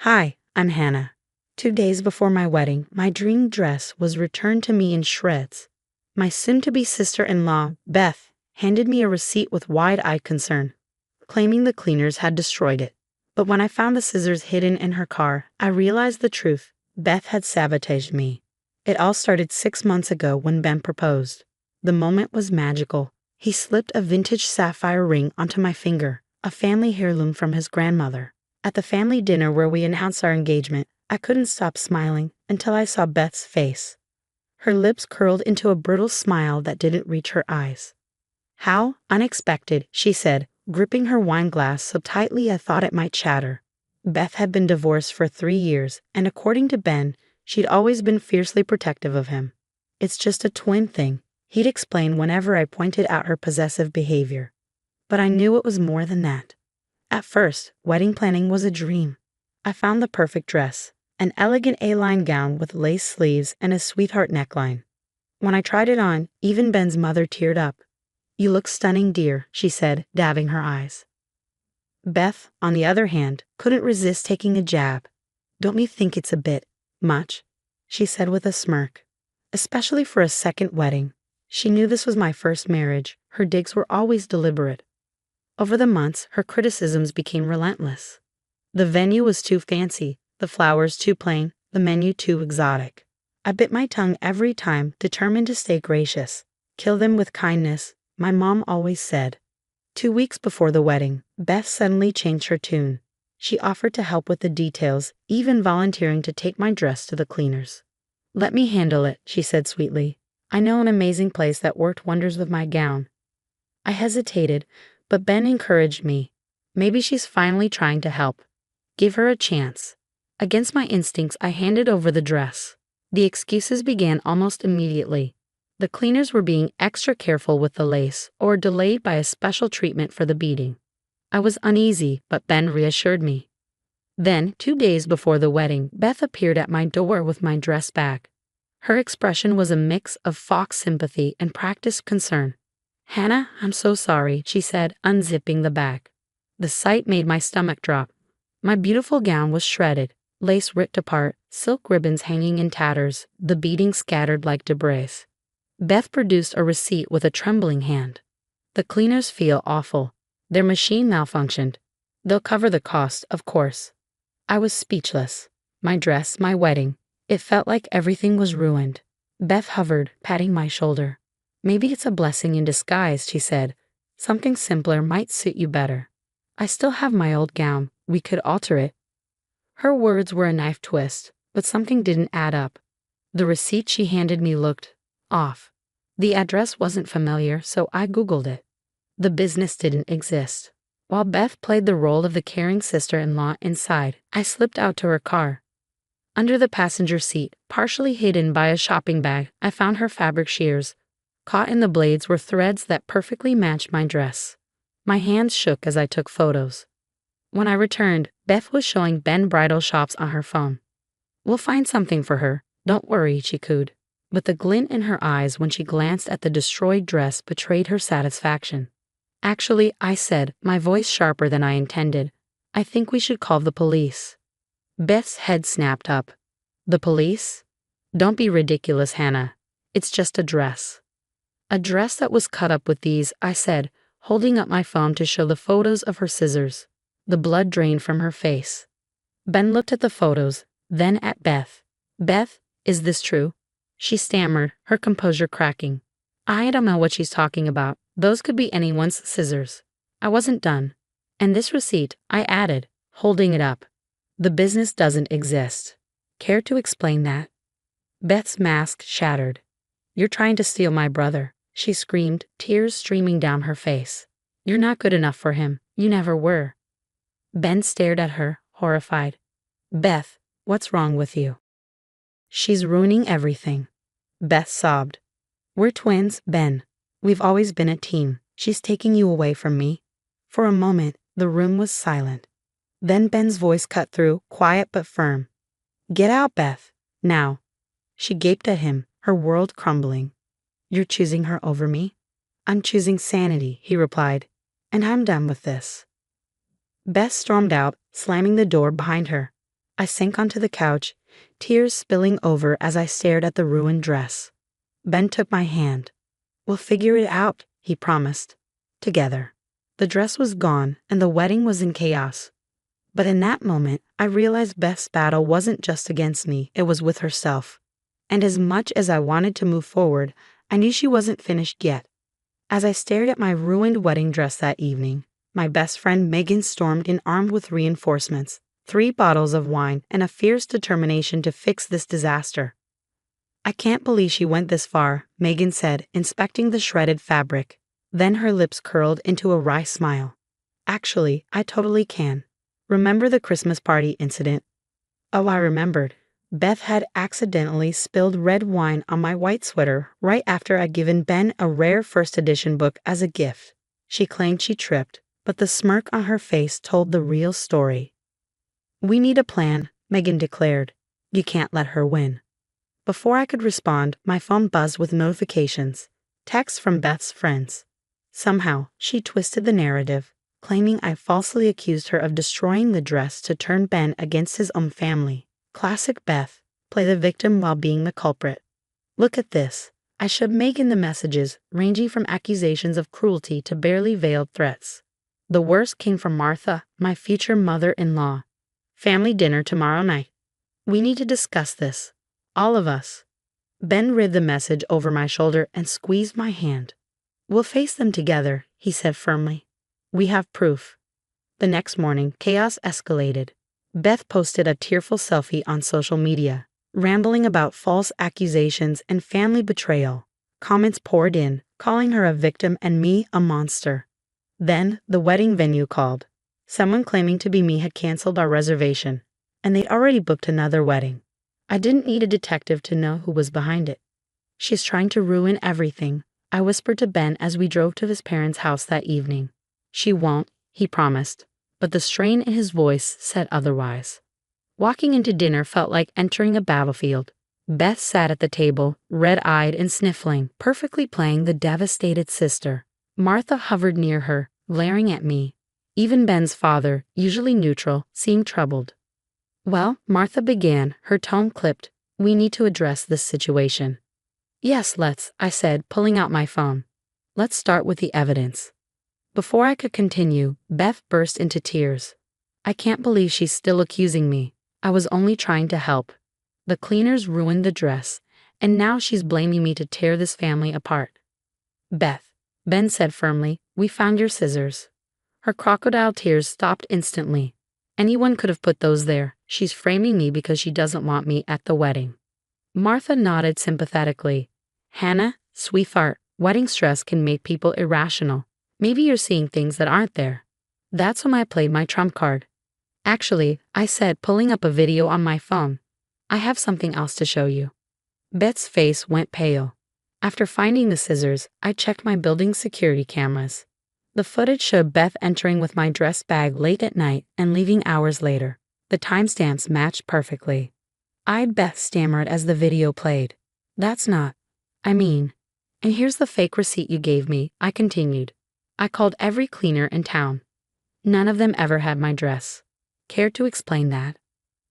Hi, I'm Hannah. 2 days before my wedding, my dream dress was returned to me in shreds. My soon-to-be sister-in-law, Beth, handed me a receipt with wide-eyed concern, claiming the cleaners had destroyed it. But when I found the scissors hidden in her car, I realized the truth. Beth had sabotaged me. It all started 6 months ago when Ben proposed. The moment was magical. He slipped a vintage sapphire ring onto my finger, a family heirloom from his grandmother. At the family dinner where we announced our engagement, I couldn't stop smiling until I saw Beth's face. Her lips curled into a brittle smile that didn't reach her eyes. "How unexpected," she said, gripping her wine glass so tightly I thought it might shatter. Beth had been divorced for 3 years, and according to Ben, she'd always been fiercely protective of him. "It's just a twin thing," he'd explain whenever I pointed out her possessive behavior. But I knew it was more than that. At first, wedding planning was a dream. I found the perfect dress, an elegant A-line gown with lace sleeves and a sweetheart neckline. When I tried it on, even Ben's mother teared up. "You look stunning, dear," she said, dabbing her eyes. Beth, on the other hand, couldn't resist taking a jab. "Don't you think it's a bit much?" she said with a smirk. Especially for a second wedding. She knew this was my first marriage. Her digs were always deliberate. Over the months, her criticisms became relentless. The venue was too fancy, the flowers too plain, the menu too exotic. I bit my tongue every time, determined to stay gracious. "Kill them with kindness," my mom always said. 2 weeks before the wedding, Beth suddenly changed her tune. She offered to help with the details, even volunteering to take my dress to the cleaners. "Let me handle it," she said sweetly. "I know an amazing place that worked wonders with my gown." I hesitated, but Ben encouraged me. Maybe she's finally trying to help. Give her a chance. Against my instincts, I handed over the dress. The excuses began almost immediately. The cleaners were being extra careful with the lace, or delayed by a special treatment for the beading. I was uneasy, but Ben reassured me. Then, 2 days before the wedding, Beth appeared at my door with my dress back. Her expression was a mix of fox sympathy and practiced concern. "Hannah, I'm so sorry," she said, unzipping the bag. The sight made my stomach drop. My beautiful gown was shredded, lace ripped apart, silk ribbons hanging in tatters, the beading scattered like debris. Beth produced a receipt with a trembling hand. "The cleaners feel awful. Their machine malfunctioned. They'll cover the cost, of course." I was speechless. My dress, my wedding. It felt like everything was ruined. Beth hovered, patting my shoulder. "Maybe it's a blessing in disguise," she said. "Something simpler might suit you better. I still have my old gown. We could alter it." Her words were a knife twist, but something didn't add up. The receipt she handed me looked off. The address wasn't familiar, so I Googled it. The business didn't exist. While Beth played the role of the caring sister-in-law inside, I slipped out to her car. Under the passenger seat, partially hidden by a shopping bag, I found her fabric shears. Caught in the blades were threads that perfectly matched my dress. My hands shook as I took photos. When I returned, Beth was showing Ben bridal shops on her phone. "We'll find something for her. Don't worry," she cooed. But the glint in her eyes when she glanced at the destroyed dress betrayed her satisfaction. "Actually," I said, my voice sharper than I intended, "I think we should call the police." Beth's head snapped up. "The police? Don't be ridiculous, Hannah. It's just a dress." "A dress that was cut up with these," I said, holding up my phone to show the photos of her scissors. The blood drained from her face. Ben looked at the photos, then at Beth. "Beth, is this true?" She stammered, her composure cracking. "I don't know what she's talking about. Those could be anyone's scissors." I wasn't done. "And this receipt," I added, holding it up. "The business doesn't exist. Care to explain that?" Beth's mask shattered. "You're trying to steal my brother," she screamed, tears streaming down her face. "You're not good enough for him. You never were." Ben stared at her, horrified. "Beth, what's wrong with you?" "She's ruining everything." Beth sobbed. "We're twins, Ben. We've always been a team. She's taking you away from me." For a moment, the room was silent. Then Ben's voice cut through, quiet but firm. "Get out, Beth. Now." She gaped at him, her world crumbling. "You're choosing her over me?" "I'm choosing sanity," he replied. "And I'm done with this." Beth stormed out, slamming the door behind her. I sank onto the couch, tears spilling over as I stared at the ruined dress. Ben took my hand. "We'll figure it out," he promised. Together. The dress was gone and the wedding was in chaos. But in that moment, I realized Beth's battle wasn't just against me, it was with herself. And as much as I wanted to move forward, I knew she wasn't finished yet. As I stared at my ruined wedding dress that evening, my best friend Megan stormed in armed with reinforcements, 3 bottles of wine, and a fierce determination to fix this disaster. "I can't believe she went this far," Megan said, inspecting the shredded fabric. Then her lips curled into a wry smile. "Actually, I totally can. Remember the Christmas party incident?" Oh, I remembered. Beth had accidentally spilled red wine on my white sweater right after I'd given Ben a rare first edition book as a gift. She claimed she tripped, but the smirk on her face told the real story. "We need a plan," Megan declared. "You can't let her win." Before I could respond, my phone buzzed with notifications. Texts from Beth's friends. Somehow, she twisted the narrative, claiming I falsely accused her of destroying the dress to turn Ben against his own family. Classic Beth, play the victim while being the culprit. "Look at this." I showed Megan the messages, ranging from accusations of cruelty to barely veiled threats. The worst came from Martha, my future mother-in-law. "Family dinner tomorrow night. We need to discuss this. All of us." Ben read the message over my shoulder and squeezed my hand. "We'll face them together," he said firmly. "We have proof." The next morning, chaos escalated. Beth posted a tearful selfie on social media, rambling about false accusations and family betrayal. Comments poured in, calling her a victim and me a monster. Then, the wedding venue called. Someone claiming to be me had canceled our reservation, and they'd already booked another wedding. I didn't need a detective to know who was behind it. "She's trying to ruin everything," I whispered to Ben as we drove to his parents' house that evening. "She won't," he promised, but the strain in his voice said otherwise. Walking into dinner felt like entering a battlefield. Beth sat at the table, red-eyed and sniffling, perfectly playing the devastated sister. Martha hovered near her, glaring at me. Even Ben's father, usually neutral, seemed troubled. "Well," Martha began, her tone clipped, "we need to address this situation." "Yes, let's," I said, pulling out my phone. "Let's start with the evidence." Before I could continue, Beth burst into tears. "I can't believe she's still accusing me. I was only trying to help. The cleaners ruined the dress, and now she's blaming me to tear this family apart." "Beth," Ben said firmly, "we found your scissors." Her crocodile tears stopped instantly. "Anyone could have put those there. She's framing me because she doesn't want me at the wedding." Martha nodded sympathetically. "Hannah, sweetheart, wedding stress can make people irrational. Maybe you're seeing things that aren't there." That's when I played my trump card. "Actually," I said, pulling up a video on my phone, "I have something else to show you." Beth's face went pale. After finding the scissors, I checked my building's security cameras. The footage showed Beth entering with my dress bag late at night and leaving hours later. The timestamps matched perfectly. Beth stammered as the video played. "That's not, I mean, and here's the fake receipt you gave me," I continued. "I called every cleaner in town. None of them ever had my dress. Care to explain that?"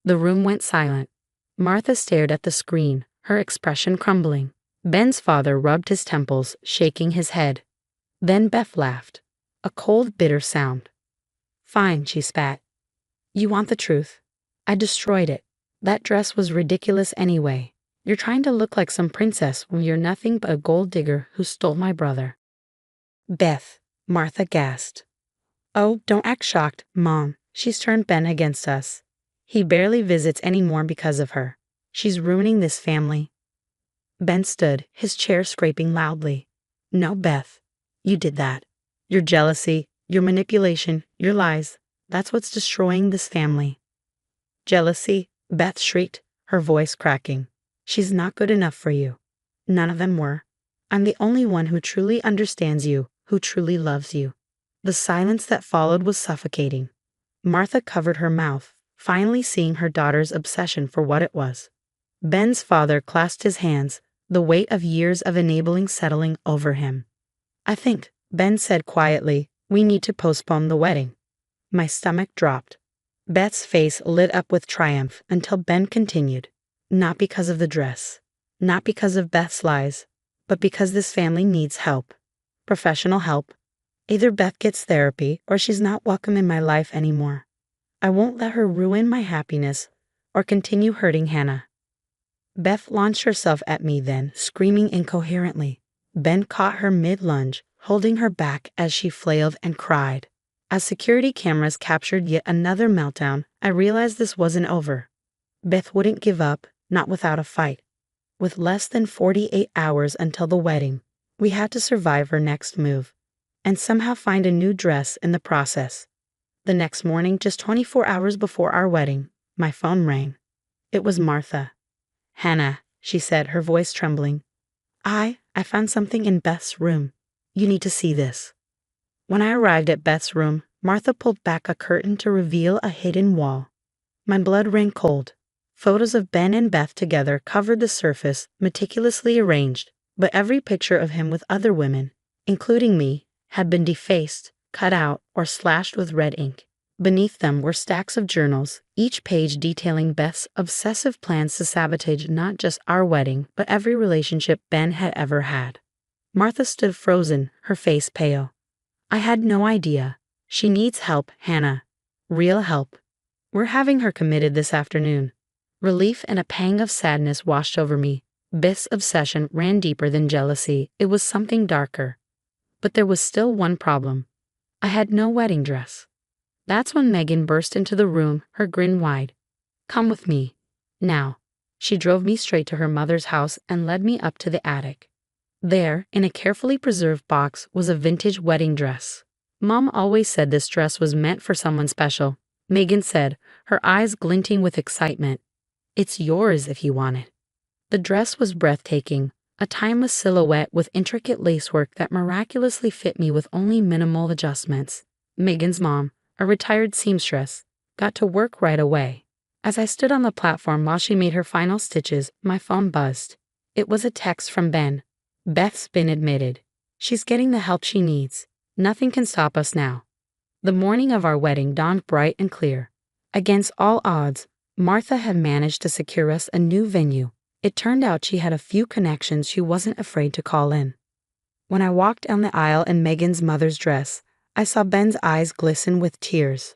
The room went silent. Martha stared at the screen, her expression crumbling. Ben's father rubbed his temples, shaking his head. Then Beth laughed. A cold, bitter sound. "Fine," she spat. "You want the truth? I destroyed it. That dress was ridiculous anyway. You're trying to look like some princess when you're nothing but a gold digger who stole my brother." "Beth," Martha gasped. "Oh, don't act shocked, Mom. She's turned Ben against us. He barely visits anymore because of her. She's ruining this family." Ben stood, his chair scraping loudly. "No, Beth. You did that. Your jealousy, your manipulation, your lies. That's what's destroying this family." "Jealousy?" Beth shrieked, her voice cracking. "She's not good enough for you. None of them were. I'm the only one who truly understands you, who truly loves you." The silence that followed was suffocating. Martha covered her mouth, finally seeing her daughter's obsession for what it was. Ben's father clasped his hands, the weight of years of enabling settling over him. "I think," Ben said quietly, "we need to postpone the wedding." My stomach dropped. Beth's face lit up with triumph until Ben continued. Not because of the dress. Not because of Beth's lies. But because this family needs help. Professional help. Either Beth gets therapy or she's not welcome in my life anymore. I won't let her ruin my happiness or continue hurting Hannah. Beth launched herself at me then, screaming incoherently. Ben caught her mid-lunge, holding her back as she flailed and cried. As security cameras captured yet another meltdown, I realized this wasn't over. Beth wouldn't give up, not without a fight. With less than 48 hours until the wedding, we had to survive her next move, and somehow find a new dress in the process. The next morning, just 24 hours before our wedding, my phone rang. It was Martha. "Hannah," she said, her voice trembling. I found something in Beth's room. You need to see this." When I arrived at Beth's room, Martha pulled back a curtain to reveal a hidden wall. My blood ran cold. Photos of Ben and Beth together covered the surface, meticulously arranged, but every picture of him with other women, including me, had been defaced, cut out, or slashed with red ink. Beneath them were stacks of journals, each page detailing Beth's obsessive plans to sabotage not just our wedding, but every relationship Ben had ever had. Martha stood frozen, her face pale. "I had no idea. She needs help, Hannah. Real help. We're having her committed this afternoon." Relief and a pang of sadness washed over me. Beth's obsession ran deeper than jealousy. It was something darker. But there was still one problem. I had no wedding dress. That's when Megan burst into the room, her grin wide. "Come with me. Now." She drove me straight to her mother's house and led me up to the attic. There, in a carefully preserved box, was a vintage wedding dress. "Mom always said this dress was meant for someone special," Megan said, her eyes glinting with excitement. "It's yours if you want it." The dress was breathtaking, a timeless silhouette with intricate lacework that miraculously fit me with only minimal adjustments. Megan's mom, a retired seamstress, got to work right away. As I stood on the platform while she made her final stitches, my phone buzzed. It was a text from Ben. "Beth's been admitted. She's getting the help she needs. Nothing can stop us now." The morning of our wedding dawned bright and clear. Against all odds, Martha had managed to secure us a new venue. It turned out she had a few connections she wasn't afraid to call in. When I walked down the aisle in Megan's mother's dress, I saw Ben's eyes glisten with tears.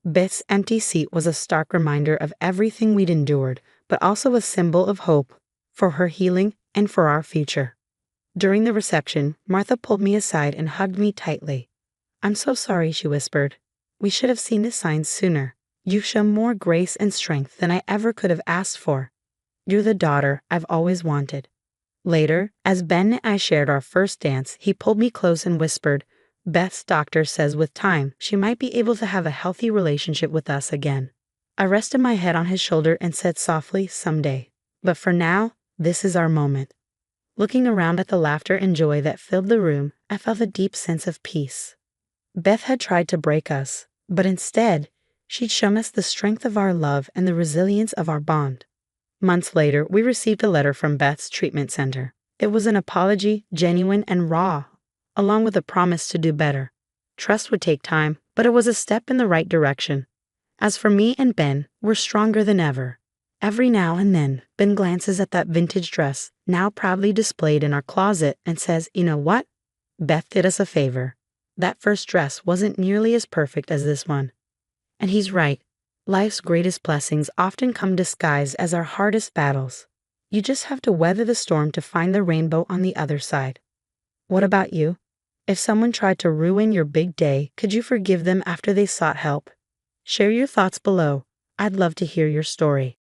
Beth's empty seat was a stark reminder of everything we'd endured, but also a symbol of hope for her healing and for our future. During the reception, Martha pulled me aside and hugged me tightly. "I'm so sorry," she whispered. "We should have seen the signs sooner. You've shown more grace and strength than I ever could have asked for. You're the daughter I've always wanted." Later, as Ben and I shared our first dance, he pulled me close and whispered, "Beth's doctor says with time, she might be able to have a healthy relationship with us again." I rested my head on his shoulder and said softly, "Someday. But for now, this is our moment." Looking around at the laughter and joy that filled the room, I felt a deep sense of peace. Beth had tried to break us, but instead, she'd shown us the strength of our love and the resilience of our bond. Months later, we received a letter from Beth's treatment center. It was an apology, genuine and raw, along with a promise to do better. Trust would take time, but it was a step in the right direction. As for me and Ben, we're stronger than ever. Every now and then, Ben glances at that vintage dress, now proudly displayed in our closet, and says, "You know what? Beth did us a favor. That first dress wasn't nearly as perfect as this one." And he's right. Life's greatest blessings often come disguised as our hardest battles. You just have to weather the storm to find the rainbow on the other side. What about you? If someone tried to ruin your big day, could you forgive them after they sought help? Share your thoughts below. I'd love to hear your story.